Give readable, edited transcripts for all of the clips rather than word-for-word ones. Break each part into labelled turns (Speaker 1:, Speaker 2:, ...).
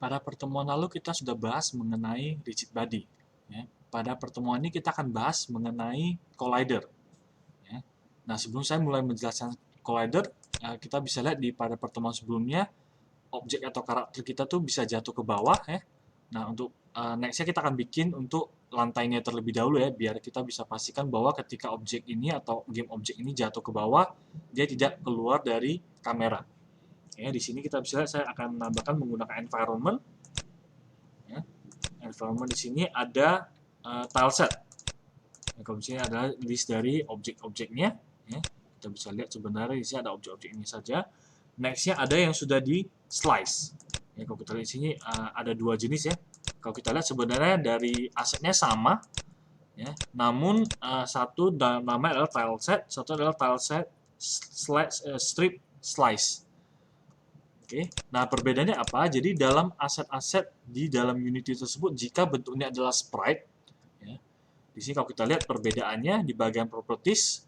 Speaker 1: Pada pertemuan lalu kita sudah bahas mengenai rigid body. Ya. Pada pertemuan ini kita akan bahas mengenai collider. Ya. Nah, sebelum saya mulai menjelaskan collider, kita bisa lihat pada pertemuan sebelumnya, objek atau karakter kita tuh bisa jatuh ke bawah. Ya. Nah, untuk nextnya kita akan bikin untuk lantainya terlebih dahulu ya, biar kita bisa pastikan bahwa ketika objek ini atau game objek ini jatuh ke bawah, dia tidak keluar dari kamera. Ya, di sini kita bisa lihat saya akan menambahkan menggunakan environment. Ya. Environment di sini ada tileset. Ya, kalau di sini adalah list dari objek-objeknya. Ya. Kita bisa lihat sebenarnya di sini ada objek-objek ini saja. Nextnya ada yang sudah di slice. Ya, kalau kita lihat di sini ada dua jenis ya. Kalau kita lihat sebenarnya dari asetnya sama, ya. Namun satu namanya adalah tileset, satu adalah tileset strip slice. Oke, nah perbedaannya apa? Jadi dalam aset-aset di dalam Unity tersebut, jika bentuknya adalah sprite, ya, di sini kalau kita lihat perbedaannya di bagian properties,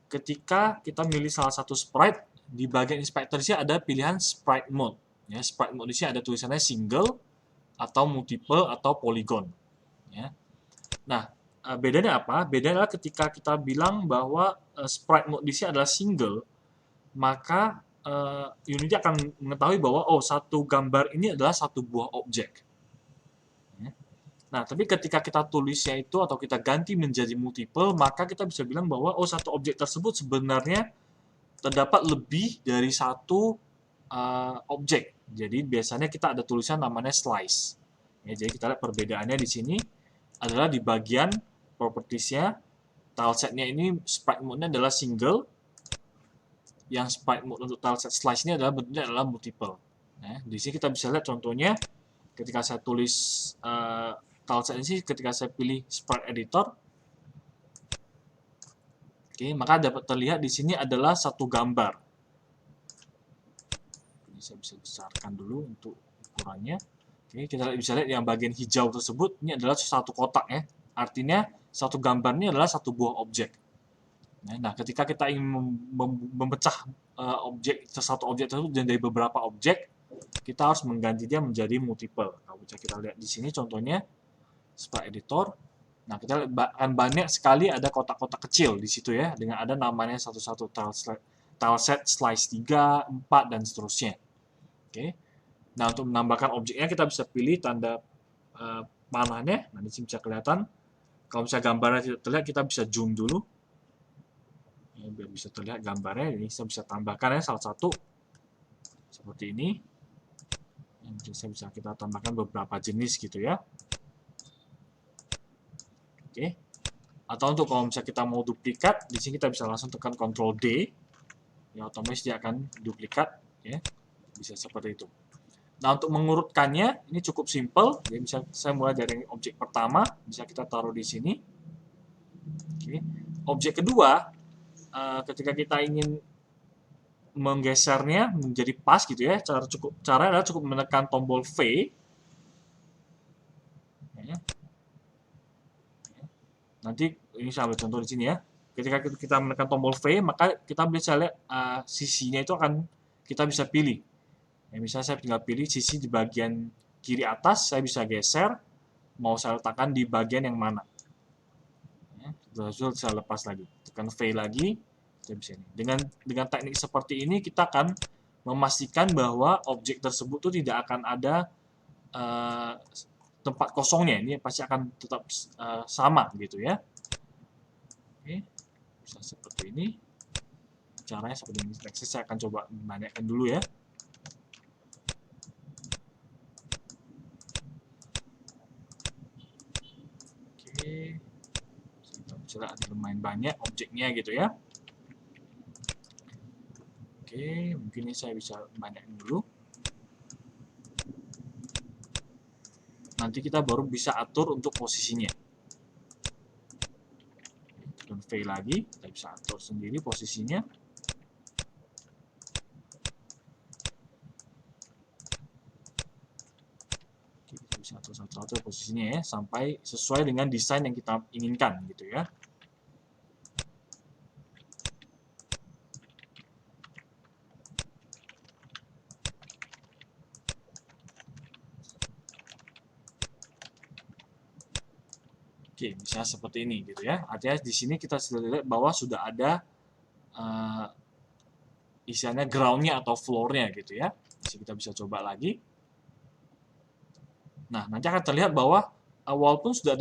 Speaker 1: ketika kita milih salah satu sprite, di bagian inspector sini ada pilihan sprite mode. Ya, sprite mode di sini ada tulisannya single, atau multiple, atau polygon. Ya. Nah, bedanya apa? Bedanya adalah ketika kita bilang bahwa sprite mode di sini adalah single, maka Unity akan mengetahui bahwa satu gambar ini adalah satu buah objek. Ya. Nah, tapi ketika kita tulisnya itu atau kita ganti menjadi multiple, maka kita bisa bilang bahwa satu objek tersebut sebenarnya terdapat lebih dari satu objek. Jadi biasanya kita ada tulisan namanya slice. Ya, jadi kita lihat perbedaannya di sini adalah di bagian propertiesnya, tilesetnya ini sprite mode-nya adalah single, yang sprite mode untuk tileset slice ini adalah bentuknya adalah multiple. Nah, di sini kita bisa lihat contohnya ketika saya tulis tileset ini, ketika saya pilih sprite editor, oke, maka dapat terlihat di sini adalah satu gambar. Ini saya bisa besarkan dulu untuk ukurannya. Oke, kita bisa lihat yang bagian hijau tersebut ini adalah satu kotak ya. Artinya satu gambar ini adalah satu buah objek. Nah, ketika kita ingin memecah satu objek tersebut dari beberapa objek, kita harus mengganti dia menjadi multiple. Kalau bisa kita lihat di sini contohnya sprite editor. Nah, kita akan banyak sekali ada kotak-kotak kecil di situ ya, dengan ada namanya satu-satu tileset, slice 3, 4 dan seterusnya. Oke. Nah, untuk menambahkan objeknya kita bisa pilih tanda panahnya. Nah, di sini bisa kelihatan. Kalau misalnya gambarnya tidak terlihat, kita bisa zoom dulu. Ya, biar bisa terlihat gambarnya. Ini saya bisa tambahkan ya salah satu seperti ini. Yang bisa kita tambahkan beberapa jenis gitu ya. Oke. Atau untuk kalau misalnya kita mau duplikat, di sini kita bisa langsung tekan Ctrl D. Ya, otomatis dia akan duplikat ya. Bisa seperti itu. Nah, untuk mengurutkannya ini cukup simple. Jadi bisa saya mulai dari objek pertama, bisa kita taruh di sini. Oke. Objek kedua, ketika kita ingin menggesernya menjadi pas gitu ya, cara adalah cukup menekan tombol V. Ya. Nanti ini saya ambil contoh di sini ya. Ketika kita menekan tombol V, maka kita bisa lihat sisinya itu akan kita bisa pilih. Ya, misalnya saya tinggal pilih sisi di bagian kiri atas, saya bisa geser, mau saya letakkan di bagian yang mana. Ya, terus saya lepas lagi, tekan V lagi, saya bisa ini. Dengan teknik seperti ini kita akan memastikan bahwa objek tersebut tuh tidak akan ada tempat kosongnya. Ini pasti akan tetap sama gitu ya. Oke, bisa seperti ini. Caranya seperti ini. Next saya akan coba banyakkan dulu ya. Oke, kita bisa lihat ada lumayan banyak objeknya gitu ya. Oke, mungkin ini saya bisa banyakkan dulu. Nanti kita baru bisa atur untuk posisinya. Tekan V lagi, kita bisa atur sendiri posisinya. Oke, kita bisa atur satu-satu posisinya ya, sampai sesuai dengan desain yang kita inginkan gitu ya. Oke, misalnya seperti ini gitu ya. Artinya di sini kita sudah lihat bahwa sudah ada istilahnya ground-nya atau floor-nya gitu ya. Jadi kita bisa coba lagi. Nah, nanti akan terlihat bahwa walaupun sudah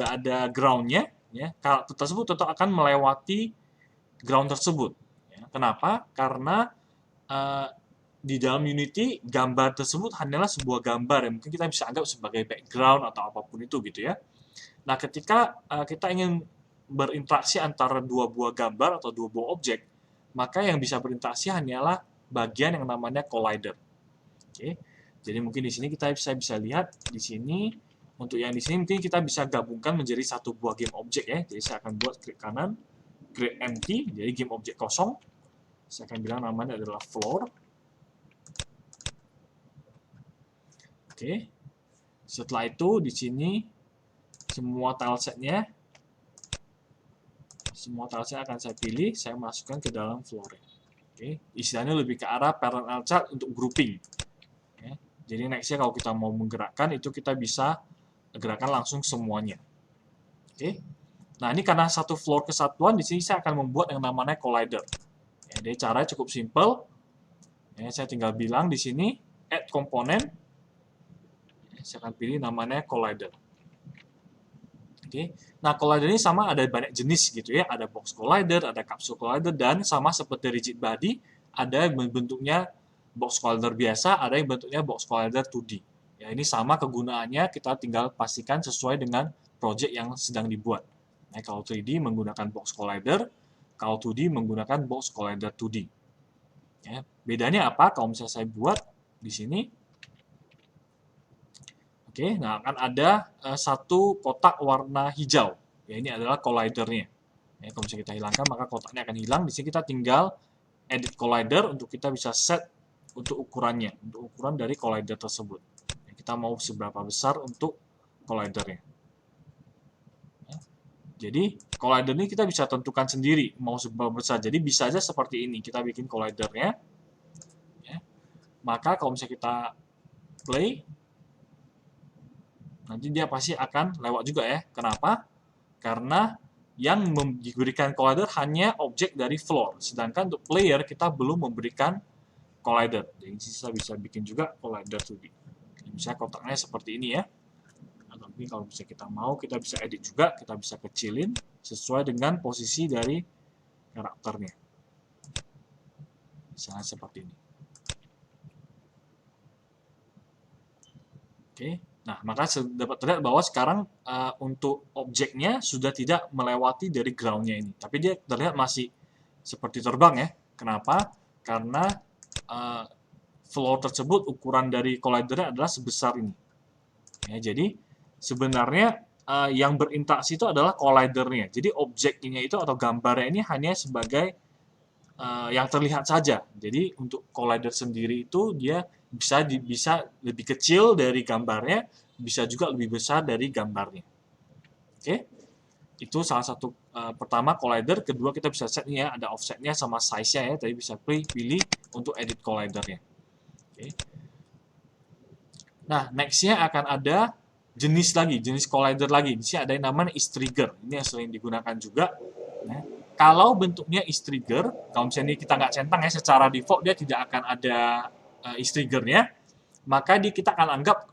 Speaker 1: ada ground-nya, ya, karakter tersebut tetap akan melewati ground tersebut. Ya, kenapa? Karena di dalam Unity gambar tersebut hanyalah sebuah gambar yang mungkin kita bisa anggap sebagai background atau apapun itu gitu ya. Nah, ketika kita ingin berinteraksi antara dua buah gambar atau dua buah objek, maka yang bisa berinteraksi hanyalah bagian yang namanya collider. Oke. Jadi mungkin di sini kita bisa lihat di sini untuk yang di sini mungkin kita bisa gabungkan menjadi satu buah game objek ya. Jadi saya akan buat klik kanan, create empty, jadi game objek kosong. Saya akan bilang namanya adalah floor. Oke. Setelah itu di sini semua tilesetnya akan saya pilih, saya masukkan ke dalam floor. Oke. Istilahnya lebih ke arah parallel chart untuk grouping. Ya. Jadi nextnya kalau kita mau menggerakkan itu kita bisa gerakan langsung semuanya. Oke. Nah ini karena satu floor kesatuan, di sini saya akan membuat yang namanya collider. Ya, jadi caranya cukup simple. Ya, saya tinggal bilang di sini add komponen. Ya, saya akan pilih namanya collider. Oke. Nah collider ini sama ada banyak jenis gitu ya. Ada box collider, ada capsule collider, dan sama seperti rigid body ada yang bentuknya box collider biasa, ada yang bentuknya box collider 2D. Ya, ini sama kegunaannya, kita tinggal pastikan sesuai dengan project yang sedang dibuat. Nah, kalau 3D menggunakan box collider, kalau 2D menggunakan box collider 2D. Ya, bedanya apa kalau misalnya saya buat di sini? Oke, nah akan ada satu kotak warna hijau. Ya, ini adalah collidernya. Ya, kalau misalnya kita hilangkan, maka kotaknya akan hilang. Di sini kita tinggal edit collider untuk kita bisa set untuk ukurannya, untuk ukuran dari collider tersebut. Ya, kita mau seberapa besar untuk collidernya. Ya, jadi collider ini kita bisa tentukan sendiri mau seberapa besar. Jadi bisa aja seperti ini, kita bikin collidernya. Ya, maka kalau misalnya kita play, nanti dia pasti akan lewat juga ya. Kenapa? Karena yang diberikan collider hanya objek dari floor. Sedangkan untuk player kita belum memberikan collider. Jadi kita bisa bikin juga collider 2D. Misalnya kotaknya seperti ini ya. Atau mungkin kalau bisa kita mau, kita bisa edit juga. Kita bisa kecilin sesuai dengan posisi dari karakternya. Misalnya seperti ini. Oke. Nah, maka dapat terlihat bahwa sekarang untuk objeknya sudah tidak melewati dari ground-nya ini. Tapi dia terlihat masih seperti terbang ya. Kenapa? Karena floor tersebut ukuran dari collider adalah sebesar ini. Ya, jadi sebenarnya yang berinteraksi itu adalah collider-nya. Jadi objeknya itu atau gambarnya ini hanya sebagai yang terlihat saja. Jadi untuk collider sendiri itu dia bisa lebih kecil dari gambarnya, bisa juga lebih besar dari gambarnya. Oke, itu salah satu pertama collider. Kedua kita bisa set ya, ada offsetnya sama size-nya ya. Tadi bisa pilih untuk edit collidernya. Oke. Nah, nextnya akan ada jenis lagi, jenis collider lagi. Di sini ada yang namanya is trigger. Ini yang sering digunakan juga. Nah, kalau bentuknya is trigger, kalau misalnya kita nggak centang ya, secara default dia tidak akan ada is triggernya, maka kita akan anggap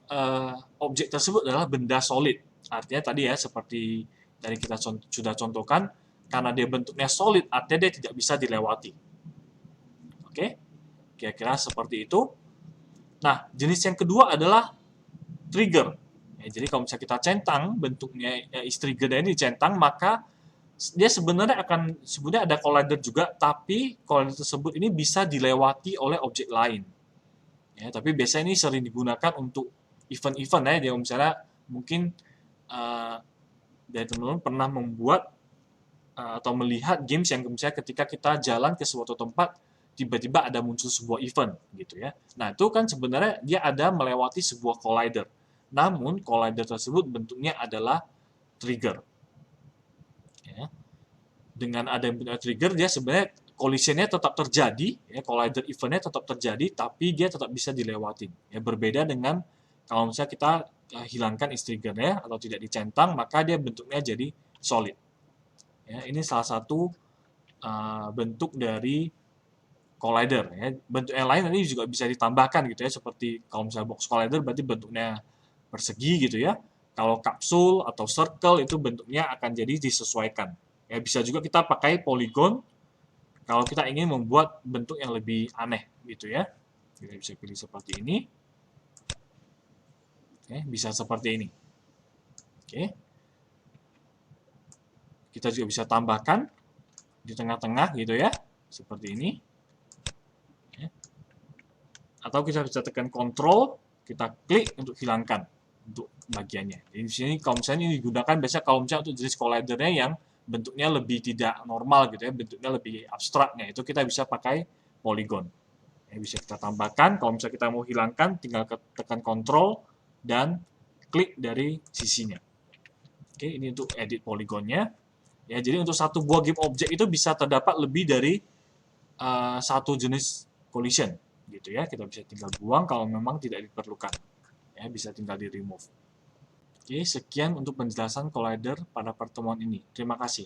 Speaker 1: objek tersebut adalah benda solid. Artinya tadi ya, seperti tadi kita sudah contohkan, karena dia bentuknya solid, artinya dia tidak bisa dilewati. Oke, kira-kira seperti itu. Nah, jenis yang kedua adalah trigger. Ya, jadi kalau misalnya kita centang bentuknya is trigger ini dicentang, maka dia sebenarnya ada collider juga, tapi collider tersebut ini bisa dilewati oleh objek lain. Ya, tapi biasanya ini sering digunakan untuk event-event ya. Dia misalnya mungkin dari teman-teman pernah membuat atau melihat games yang misalnya ketika kita jalan ke suatu tempat tiba-tiba ada muncul sebuah event gitu ya. Nah, itu kan sebenarnya dia ada melewati sebuah collider. Namun collider tersebut bentuknya adalah trigger. Ya. Dengan ada yang punya trigger, dia sebenarnya collision-nya tetap terjadi, ya, collider event-nya tetap terjadi, tapi dia tetap bisa dilewatin. Ya, berbeda dengan kalau misalnya kita hilangkan is trigger-nya atau tidak dicentang, maka dia bentuknya jadi solid. Ya, ini salah satu bentuk dari collider. Ya. Bentuk yang lain nanti juga bisa ditambahkan gitu ya, seperti kalau misalnya box collider berarti bentuknya persegi gitu ya. Kalau kapsul atau circle itu bentuknya akan jadi disesuaikan. Ya, bisa juga kita pakai polygon kalau kita ingin membuat bentuk yang lebih aneh gitu ya. Kita bisa pilih seperti ini. Oke, bisa seperti ini. Oke. Kita juga bisa tambahkan di tengah-tengah gitu ya, seperti ini. Atau kita bisa tekan Ctrl, kita klik untuk hilangkan untuk bagiannya. Jadi di sini kalau misalnya ini digunakan biasanya kalau misalnya untuk jenis collidernya yang bentuknya lebih tidak normal gitu ya, bentuknya lebih abstraknya, itu kita bisa pakai polygon. Ya, bisa kita tambahkan, kalau misalnya kita mau hilangkan, tinggal tekan Ctrl dan klik dari sisinya. Oke, ini untuk edit polygonnya. Ya, jadi untuk satu buah game object itu bisa terdapat lebih dari satu jenis collision, gitu ya. Kita bisa tinggal buang kalau memang tidak diperlukan. Ya, bisa tinggal di remove. Oke, sekian untuk penjelasan collider pada pertemuan ini. Terima kasih.